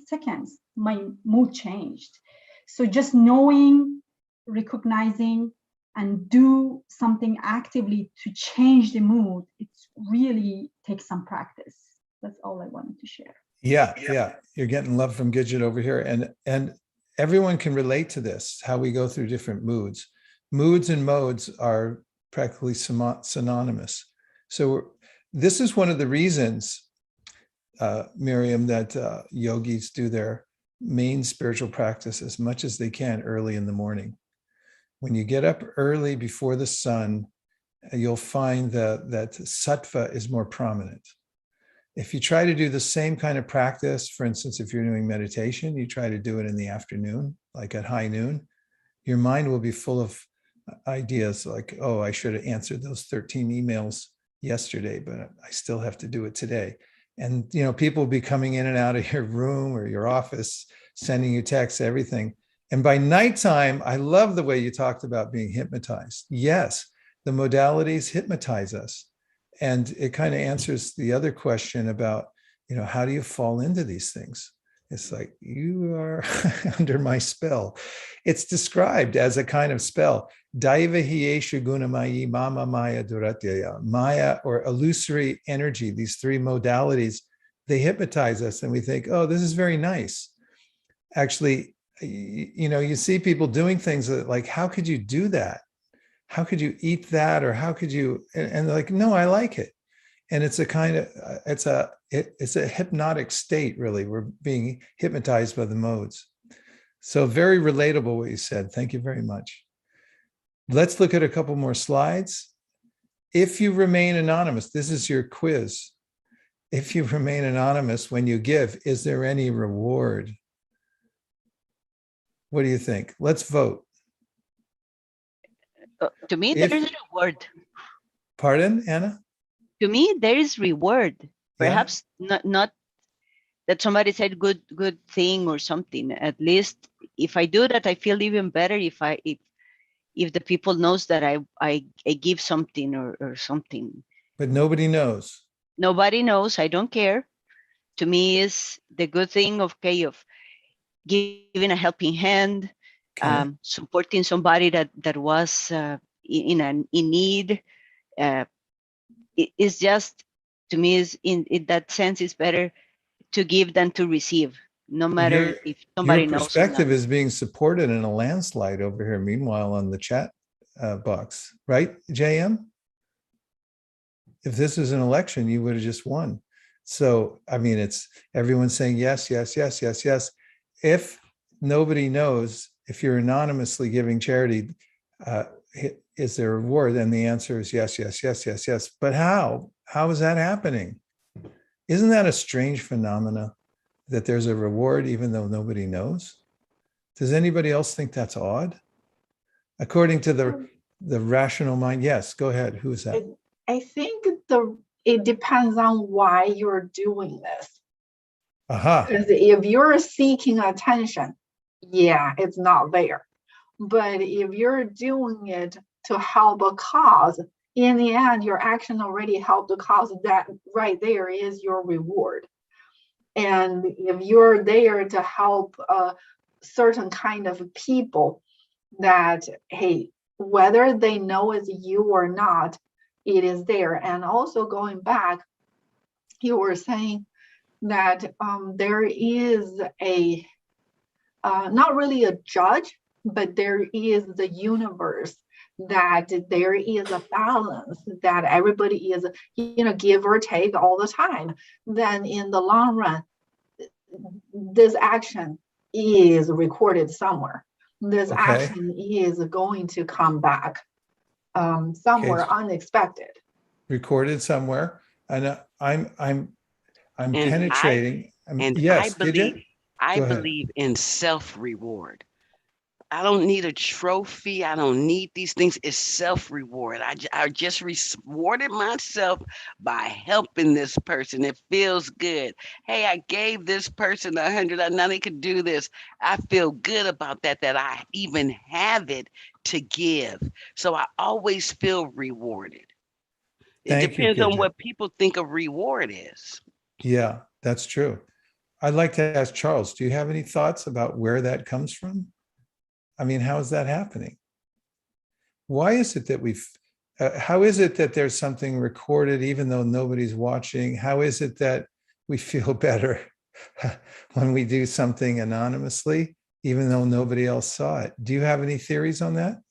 seconds my mood changed. So just knowing, recognizing, and do something actively to change the mood, it really takes some practice. That's all I wanted to share. Yeah. You're getting love from Gidget over here. And everyone can relate to this, how we go through different moods. Moods and modes are practically synonymous. So this is one of the reasons, Miriam, that yogis do their main spiritual practice as much as they can early in the morning. When you get up early before the sun, you'll find that sattva is more prominent. If you try to do the same kind of practice, for instance, if you're doing meditation, you try to do it in the afternoon, like at high noon, your mind will be full of ideas like, oh, I should have answered those 13 emails yesterday, but I still have to do it today. And, people will be coming in and out of your room or your office, sending you texts, everything. And by nighttime, I love the way you talked about being hypnotized. Yes, the modalities hypnotize us. And it kind of answers the other question about, how do you fall into these things? It's like, you are under my spell. It's described as a kind of spell. Daiva hiyeshu gunamayi mama maya duratyaya. Maya, or illusory energy, these three modalities, they hypnotize us and we think, oh, this is very nice. Actually, you see people doing things that like, how could you do that? How could you eat that? Or how could you, and they're like, no, I like it. And it's a kind of, it's a hypnotic state, really. We're being hypnotized by the modes. So very relatable what you said. Thank you very much. Let's look at a couple more slides. If you remain anonymous, this is your quiz. If you remain anonymous when you give, is there any reward? What do you think? Let's vote. To me, there is reward. Pardon, Anna? To me, there is reward. Perhaps not that somebody said good thing or something. At least if I do that, I feel even better if the people knows that I give something or something. But nobody knows. Nobody knows. I don't care. To me, is the good thing of giving a helping hand, Okay. supporting somebody that was in need. It's just, to me, is in that sense, it's better to give than to receive, no matter if Your somebody knows or not. perspective is being supported in a landslide over here. Meanwhile, on the chat box, right, JM? If this was an election, you would have just won. So, I mean, it's everyone saying yes, yes, yes, yes, yes. If nobody knows, if you're anonymously giving charity, is there a reward? Then the answer is yes, yes, yes, yes, yes. But how? How is that happening? Isn't that a strange phenomena that there's a reward even though nobody knows? Does anybody else think that's odd? According to the rational mind, yes, go ahead. Who is that? I think it depends on why you're doing this. Aha. Because if you're seeking attention, yeah, it's not there. But if you're doing it to help a cause, in the end, your action already helped the cause. That right there is your reward. And if you're there to help a certain kind of people, that, hey, whether they know it's you or not, it is there. And also going back, you were saying that there is a, not really a judge, but there is the universe, that there is a balance, that everybody is, give or take all the time. Then in the long run, this action is recorded somewhere. This action is going to come back somewhere unexpected. Recorded somewhere, and I'm penetrating. Yes, I Go ahead. believe in self-reward. I don't need a trophy. I don't need these things. It's self-reward. I just rewarded myself by helping this person. It feels good. Hey, I gave this person $100. Now they could do this. I feel good about that I even have it to give. So I always feel rewarded. It depends on what people think a reward is. Yeah, that's true. I'd like to ask Charles, do you have any thoughts about where that comes from? I mean, how is that happening? Why is it that how is it that there's something recorded even though nobody's watching? How is it that we feel better when we do something anonymously, even though nobody else saw it? Do you have any theories on that?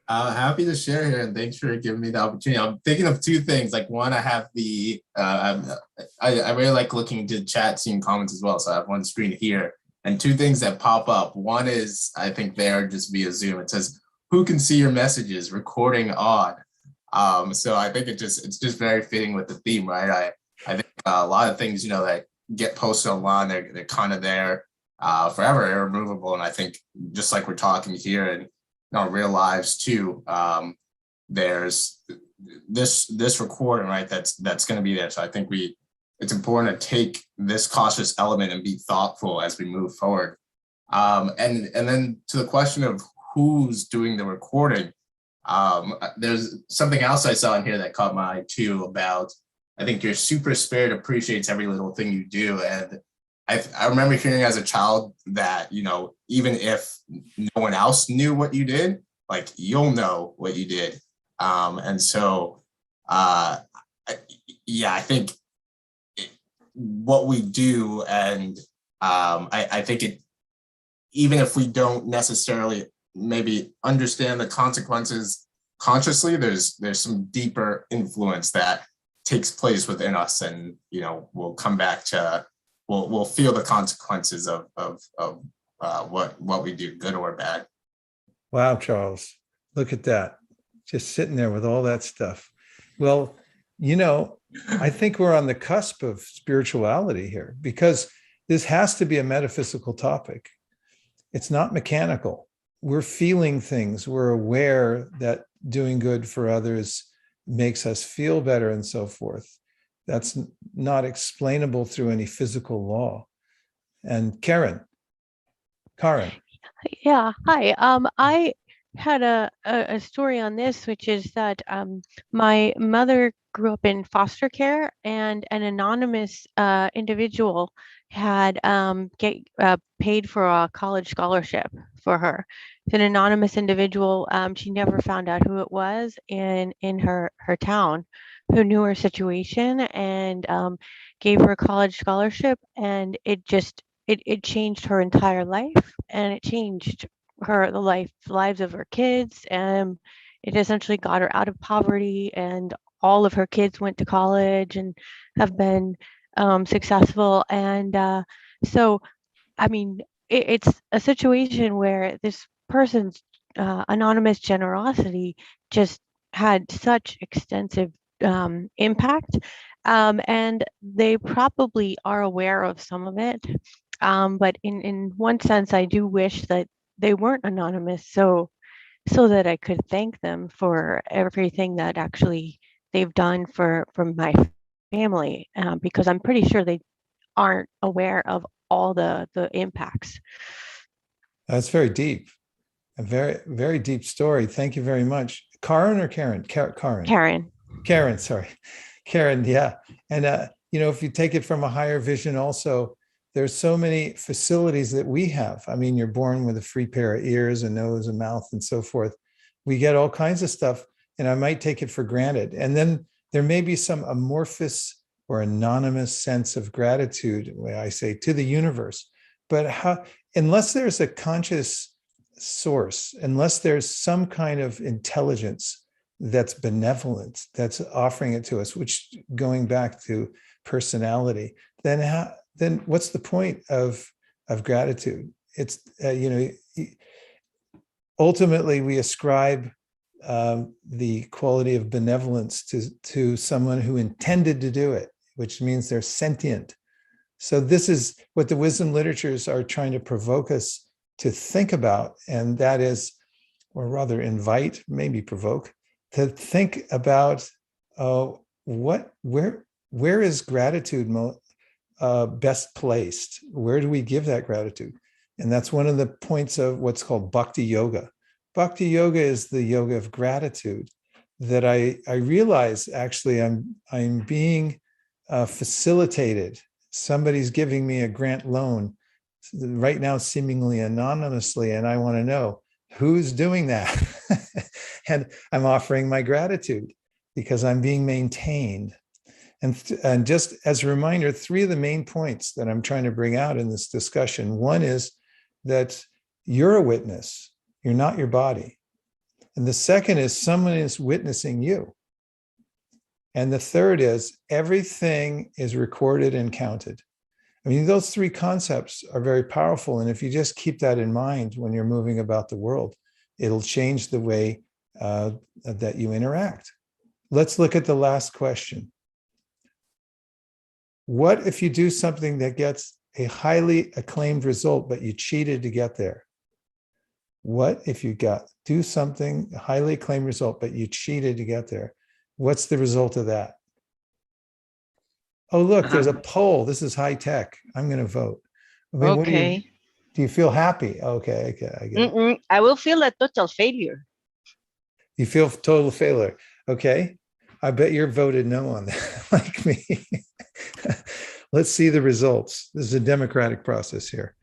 Happy to share here, and thanks for giving me the opportunity. I'm thinking of two things. Like one, I have the, I really like looking into the chat, seeing comments as well. So I have one screen here. And two things that pop up. One is, I think there just via Zoom, it says, who can see your messages, recording on. So I think it's just very fitting with the theme, right? I think a lot of things, that get posted online, they're kind of there forever, irremovable. And I think just like we're talking here and in our real lives too, there's this recording, right? That's going to be there. So I think it's important to take this cautious element and be thoughtful as we move forward. And then to the question of who's doing the recording, there's something else I saw in here that caught my eye too about, I think your super spirit appreciates every little thing you do. And I remember hearing as a child that, even if no one else knew what you did, like you'll know what you did. And so, yeah, I think what we do, and I think even if we don't necessarily maybe understand the consequences consciously, there's some deeper influence that takes place within us, and we'll come back to we'll feel the consequences of what we do, good or bad. Wow, Charles, look at that, just sitting there with all that stuff. Well, I think we're on the cusp of spirituality here, because this has to be a metaphysical topic. It's not mechanical. We're feeling things. We're aware that doing good for others makes us feel better and so forth. That's not explainable through any physical law. And Karen. Yeah, hi. I had a story on this, which is that my mother grew up in foster care, and an anonymous individual had paid for a college scholarship for her. It's an anonymous individual. She never found out who it was in her town, who knew her situation, and gave her a college scholarship, and it changed her entire life, and it changed the lives of her kids, and it essentially got her out of poverty, and all of her kids went to college and have been successful. And so I mean, it's a situation where this person's anonymous generosity just had such extensive impact, and they probably are aware of some of it. But in one sense, I do wish that they weren't anonymous, so that I could thank them for everything that actually they've done for my family, because I'm pretty sure they aren't aware of all the impacts. That's very deep. A very, very deep story. Thank you very much. Karen or Karen? Karen. Karen, sorry. Karen, yeah. And, if you take it from a higher vision also, there's so many facilities that we have. I mean, you're born with a free pair of ears, a nose, a mouth, and so forth. We get all kinds of stuff, and I might take it for granted. And then there may be some amorphous or anonymous sense of gratitude, the way I say, to the universe. But unless there's a conscious source, unless there's some kind of intelligence that's benevolent, that's offering it to us, which, going back to personality, then what's the point of gratitude? It's ultimately we ascribe the quality of benevolence to someone who intended to do it, which means they're sentient. So this is what the wisdom literatures are trying to provoke us to think about, and that is, or rather invite, maybe provoke, to think about where is gratitude best placed? Where do we give that gratitude? And that's one of the points of what's called bhakti yoga. Bhakti yoga is the yoga of gratitude that I realize actually I'm being facilitated. Somebody's giving me a grant loan right now, seemingly anonymously, and I want to know who's doing that. And I'm offering my gratitude because I'm being maintained. And just as a reminder, three of the main points that I'm trying to bring out in this discussion. One is that you're a witness, you're not your body. And the second is someone is witnessing you. And the third is everything is recorded and counted. I mean, those three concepts are very powerful. And if you just keep that in mind when you're moving about the world, it'll change the way that you interact. Let's look at the last question. What if you do something that gets a highly acclaimed result, but you cheated to get there? What if you do something, a highly acclaimed result, but you cheated to get there? What's the result of that? Oh, look, there's a poll. This is high tech. I'm going to vote. I mean, Okay. Do you feel happy? Okay, I get it. I will feel a total failure. You feel total failure. Okay. I bet you're voted no on that, like me. Let's see the results. This is a democratic process here.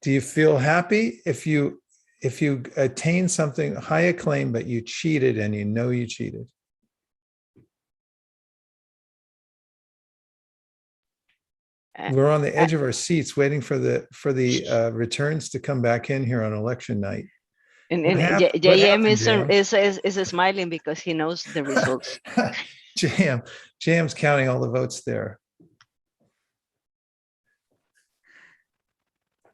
Do you feel happy if you attain something high acclaim, but you cheated and you know you cheated? We're on the edge of our seats waiting for the returns to come back in here on election night. And JM is smiling because he knows the results. JM's counting all the votes there.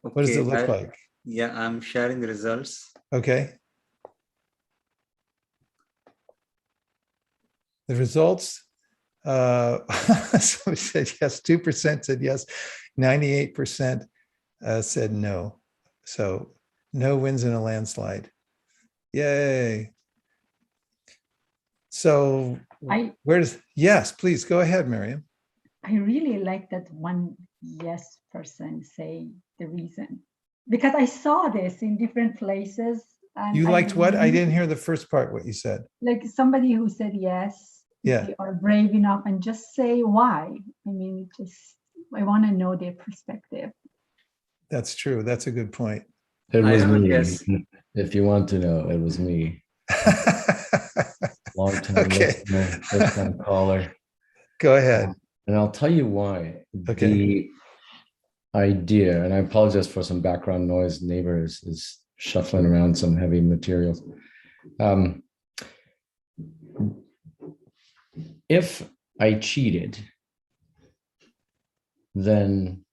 Okay, what does it look like? Yeah, I'm sharing the results. Okay. The results, somebody said yes, 2% said yes, 98% said no. So no wins in a landslide. Yay. So Yes, please go ahead, Miriam. I really like that one yes person say the reason, because I saw this in different places. And You liked what? I didn't hear the first part, what you said. Like somebody who said yes, Yeah. they are brave enough and just say why. I mean, I want to know their perspective. That's true. That's a good point. It was me. Yes. If you want to know, it was me. Long time Okay. listener, first time caller. Go ahead. And I'll tell you why. Okay. The idea, and I apologize for some background noise, neighbors is shuffling around some heavy materials. If I cheated, then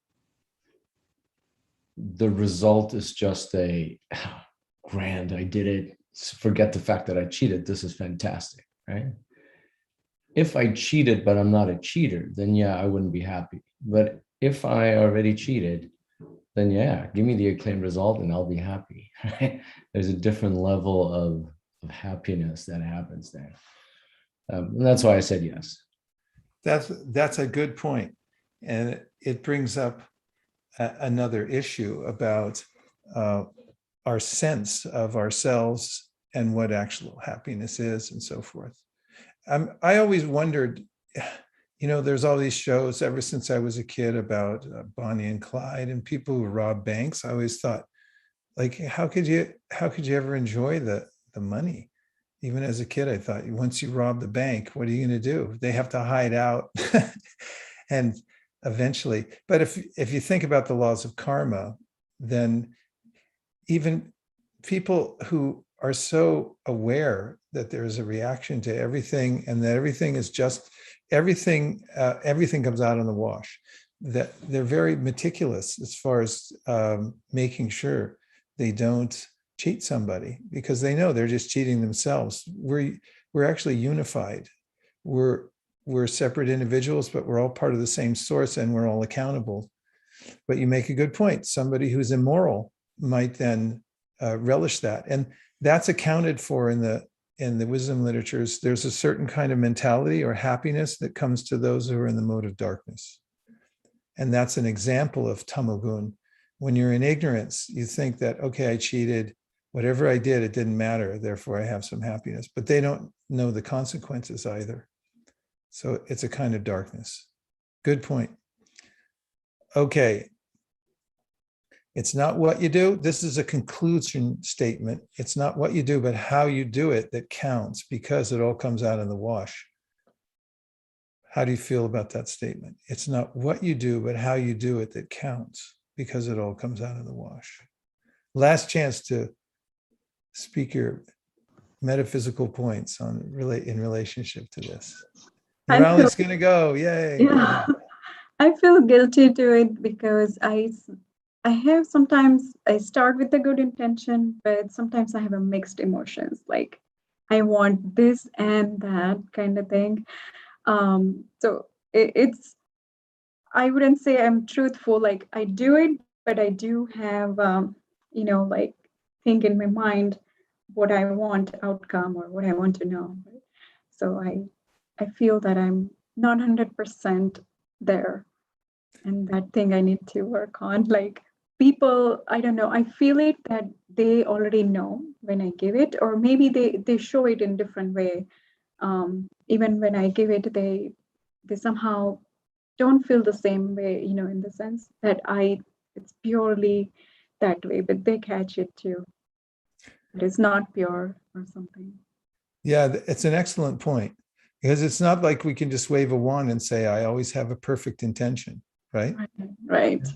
the result is just grand, I did it. Forget the fact that I cheated. This is fantastic, right? If I cheated, but I'm not a cheater, then yeah, I wouldn't be happy. But if I already cheated, then yeah, give me the acclaimed result and I'll be happy. Right? There's a different level of happiness that happens there. And that's why I said yes. That's a good point. And it brings up another issue about our sense of ourselves and what actual happiness is and so forth. I always wondered, there's all these shows ever since I was a kid about Bonnie and Clyde and people who rob banks. I always thought, like, how could you ever enjoy the money? Even as a kid, I thought, once you rob the bank, what are you going to do? They have to hide out. And eventually, but if you think about the laws of karma, then even people who are so aware that there is a reaction to everything and that everything is just everything comes out in the wash, that they're very meticulous as far as making sure they don't cheat somebody, because they know they're just cheating themselves. We're actually unified. We're separate individuals, but we're all part of the same source and we're all accountable. But you make a good point. Somebody who's immoral might then relish that. And that's accounted for in the wisdom literatures. There's a certain kind of mentality or happiness that comes to those who are in the mode of darkness. And that's an example of tamogun. When you're in ignorance, you think that, okay, I cheated, whatever I did, it didn't matter, therefore I have some happiness. But they don't know the consequences either. So it's a kind of darkness. Good point. Okay. It's not what you do. This is a conclusion statement. It's not what you do, but how you do it that counts, because it all comes out in the wash. How do you feel about that statement? It's not what you do, but how you do it that counts, because it all comes out in the wash. Last chance to speak your metaphysical points in relationship to this. Nirali's going to go. Yay. Yeah. I feel guilty to it because I have sometimes I start with a good intention, but sometimes I have a mixed emotions. Like I want this and that kind of thing. So it's, I wouldn't say I'm truthful. Like I do it, but I do have, like think in my mind what I want outcome or what I want to know. So I feel that I'm not 100% there. And that thing I need to work on. Like people, I don't know, I feel it that they already know when I give it, or maybe they show it in different way. Even when I give it, they somehow don't feel the same way, in the sense that it's purely that way, but they catch it too. It is not pure or something. Yeah, it's an excellent point, because it's not like we can just wave a wand and say, I always have a perfect intention, right? Right.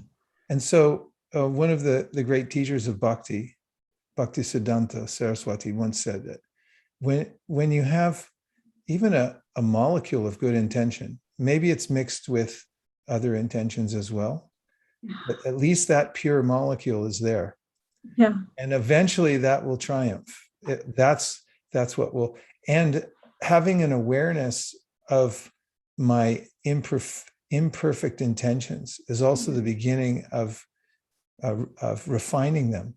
And so one of the great teachers of Bhakti Siddhanta Saraswati once said that when you have even a molecule of good intention, maybe it's mixed with other intentions as well, but at least that pure molecule is there. Yeah. And eventually that will triumph. That's what will, and having an awareness of my imperfect intentions is also the beginning of refining them.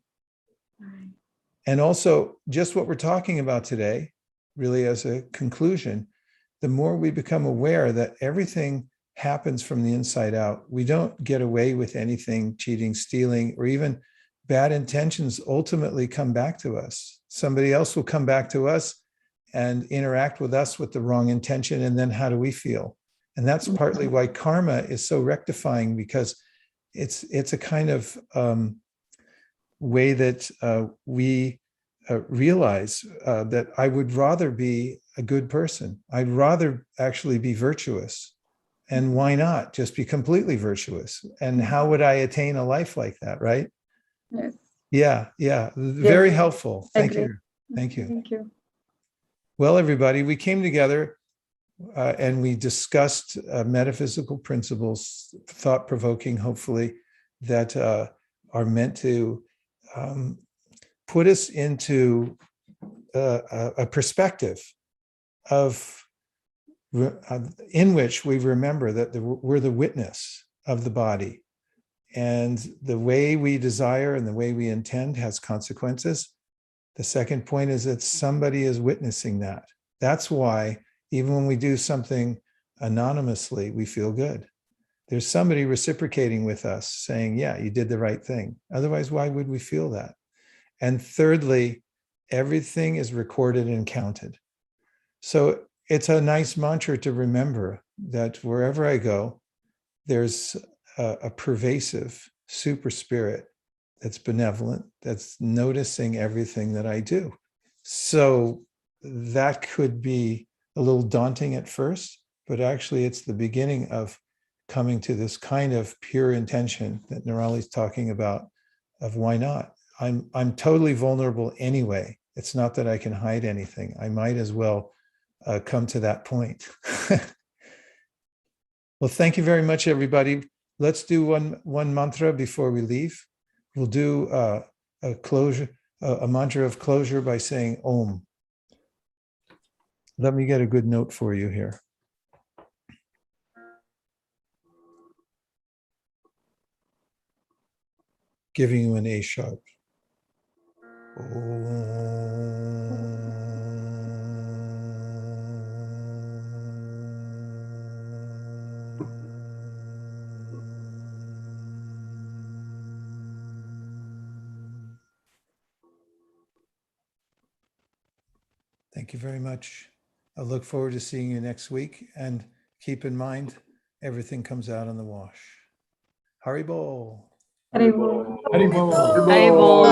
Right. And also just what we're talking about today, really as a conclusion, the more we become aware that everything happens from the inside out. We don't get away with anything, cheating, stealing, or even bad intentions ultimately come back to us. Somebody else will come back to us and interact with us with the wrong intention. And then how do we feel? And that's partly why karma is so rectifying, because it's a kind of way that we realize that I would rather be a good person. I'd rather actually be virtuous. And why not just be completely virtuous? And how would I attain a life like that, right? Yes. Yeah. Very helpful. Thank you. Thank you. Well, everybody, we came together and we discussed metaphysical principles, thought-provoking, hopefully, that are meant to put us into a perspective of in which we remember that we're the witness of the body, and the way we desire and the way we intend has consequences. The second point is that somebody is witnessing that. That's why even when we do something anonymously, we feel good. There's somebody reciprocating with us saying, yeah, you did the right thing. Otherwise, why would we feel that? And thirdly, everything is recorded and counted. So it's a nice mantra to remember that wherever I go, there's a pervasive super spirit that's benevolent, that's noticing everything that I do. So that could be a little daunting at first, but actually it's the beginning of coming to this kind of pure intention that Nirali's talking about, of why not? I'm totally vulnerable anyway. It's not that I can hide anything. I might as well come to that point. Well, thank you very much, everybody. Let's do one mantra before we leave. We'll do a mantra of closure by saying Om. Let me get a good note for you here. Giving you an A sharp. Thank you very much. I look forward to seeing you next week, and keep in mind, everything comes out on the wash. Haribol. Haribol. Haribol.